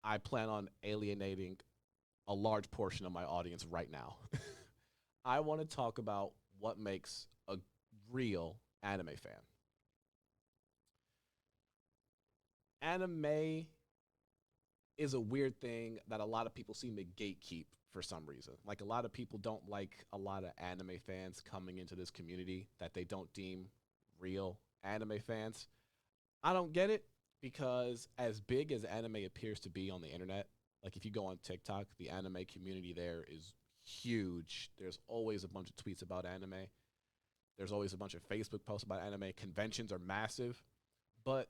I plan on alienating a large portion of my audience right now. I want to talk about what makes a real anime fan. Anime is a weird thing that a lot of people seem to gatekeep for some reason. Like a lot of people don't like a lot of anime fans coming into this community that they don't deem real anime fans. I don't get it because as big as anime appears to be on the internet, like if you go on TikTok, the anime community there is huge. There's always a bunch of tweets about anime. There's always a bunch of Facebook posts about anime. Conventions are massive, but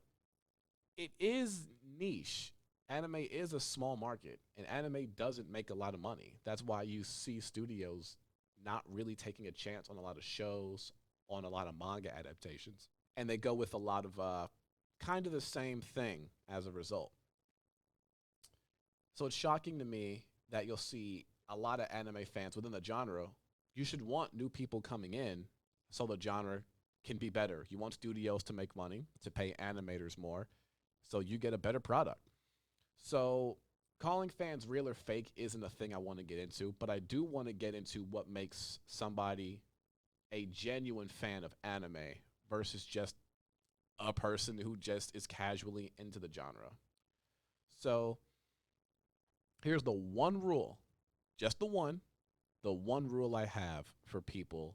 it is niche. Anime is a small market, and anime doesn't make a lot of money. That's why you see studios not really taking a chance on a lot of shows, on a lot of manga adaptations, and they go with a lot of kind of the same thing as a result. So it's shocking to me that you'll see a lot of anime fans within the genre. You should want new people coming in so the genre can be better. You want studios to make money, to pay animators more, so you get a better product. So calling fans real or fake isn't a thing I want to get into, but I do want to get into what makes somebody a genuine fan of anime versus just a person who just is casually into the genre. So here's the one rule, just the one rule I have for people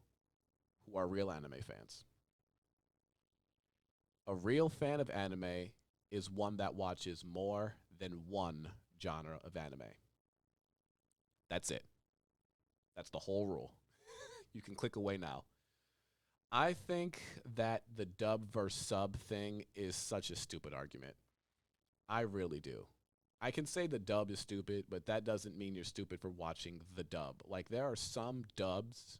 who are real anime fans. A real fan of anime is one that watches more than one genre of anime. That's it. That's the whole rule. You can click away now. I think that the dub versus sub thing is such a stupid argument. I really do. I can say the dub is stupid, but that doesn't mean you're stupid for watching the dub. Like, there are some dubs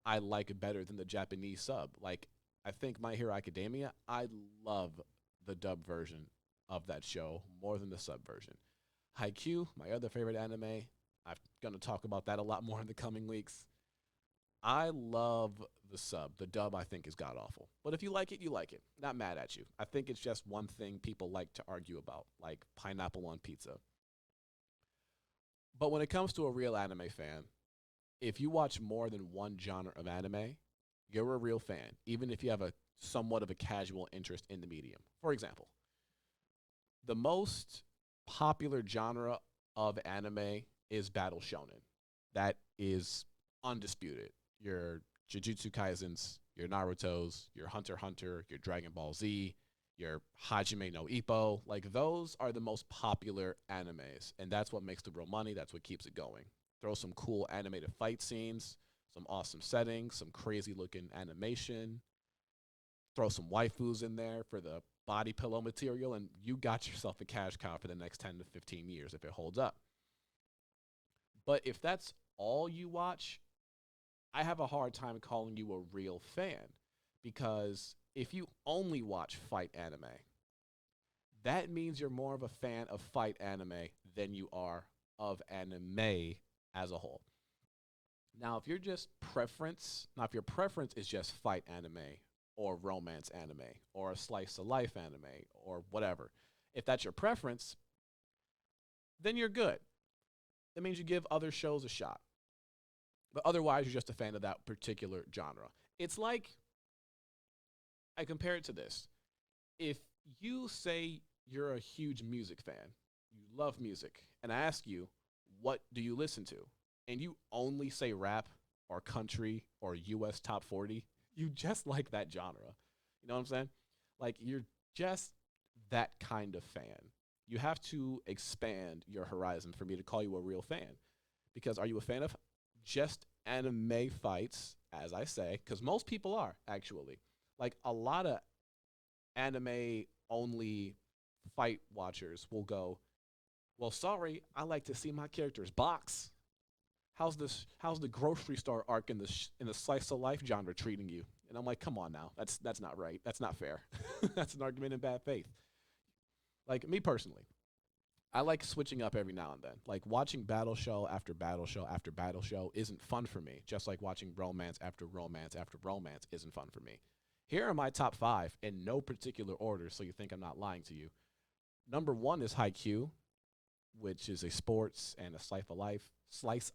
I like better than the Japanese sub. Like, I think My Hero Academia, I love the dub version of that show more than the sub version. Haikyuu, my other favorite anime, I'm going to talk about that a lot more in the coming weeks. I love the sub. The dub, I think, is god awful. But if you like it, you like it. Not mad at you. I think it's just one thing people like to argue about, like pineapple on pizza. But when it comes to a real anime fan, if you watch more than one genre of anime, you're a real fan, even if you have a somewhat of a casual interest in the medium. For example, the most popular genre of anime is battle shonen. That is undisputed. Your Jujutsu Kaisens, your Naruto's, your Hunter x Hunter, your Dragon Ball Z, your Hajime no Ippo, like those are the most popular animes, and that's what makes the real money. That's what keeps it going. Throw some cool animated fight scenes, some awesome settings, some crazy looking animation. Throw some waifus in there for the body pillow material, and you got yourself a cash cow for the next 10 to 15 years if it holds up. But if that's all you watch, I have a hard time calling you a real fan because if you only watch fight anime, that means you're more of a fan of fight anime than you are of anime as a whole. Now, if your preference is just fight anime or romance anime or a slice of life anime or whatever, if that's your preference, then you're good. That means you give other shows a shot. But otherwise, you're just a fan of that particular genre. It's like, I compare it to this. If you say you're a huge music fan, you love music, and I ask you, what do you listen to? And you only say rap or country or US top 40, you just like that genre. You know what I'm saying? Like, you're just that kind of fan. You have to expand your horizon for me to call you a real fan. Because are you a fan of just anime fights, as I say? Because most people are, actually. Like, a lot of anime only fight watchers will go, well, sorry, I like to see my characters box. How's the grocery store arc in the slice of life genre treating you? And I'm like, come on now, that's not right. That's not fair. That's an argument in bad faith. Like me personally, I like switching up every now and then. Like watching battle show after battle show after battle show isn't fun for me. Just like watching romance after romance after romance isn't fun for me. Here are my top five in no particular order, so you think I'm not lying to you. Number one is Haikyuu. which is a sports and a slice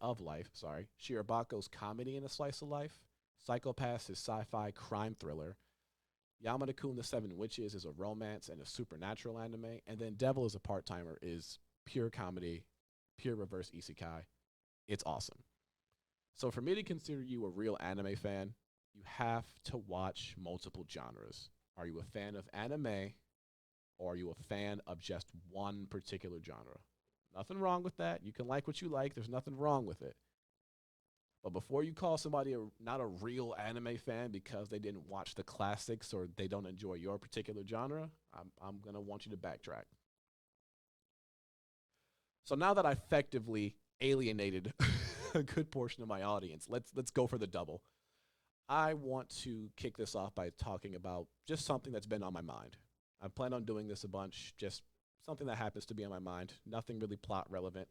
of life. Sorry, Shirabako's comedy and a slice of life. Psychopaths is sci-fi crime thriller. Yamada-kun the Seven Witches is a romance and a supernatural anime, and then Devil is a Part Timer is pure comedy, pure reverse isekai. It's awesome. So for me to consider you a real anime fan, you have to watch multiple genres. Are you a fan of anime, or are you a fan of just one particular genre? Nothing wrong with that. You can like what you like. There's nothing wrong with it. But before you call somebody not a real anime fan because they didn't watch the classics or they don't enjoy your particular genre, I'm going to want you to backtrack. So now that I effectively alienated a good portion of my audience, let's go for the double. I want to kick this off by talking about just something that's been on my mind. I plan on doing this a bunch, just something that happens to be on my mind, nothing really plot relevant.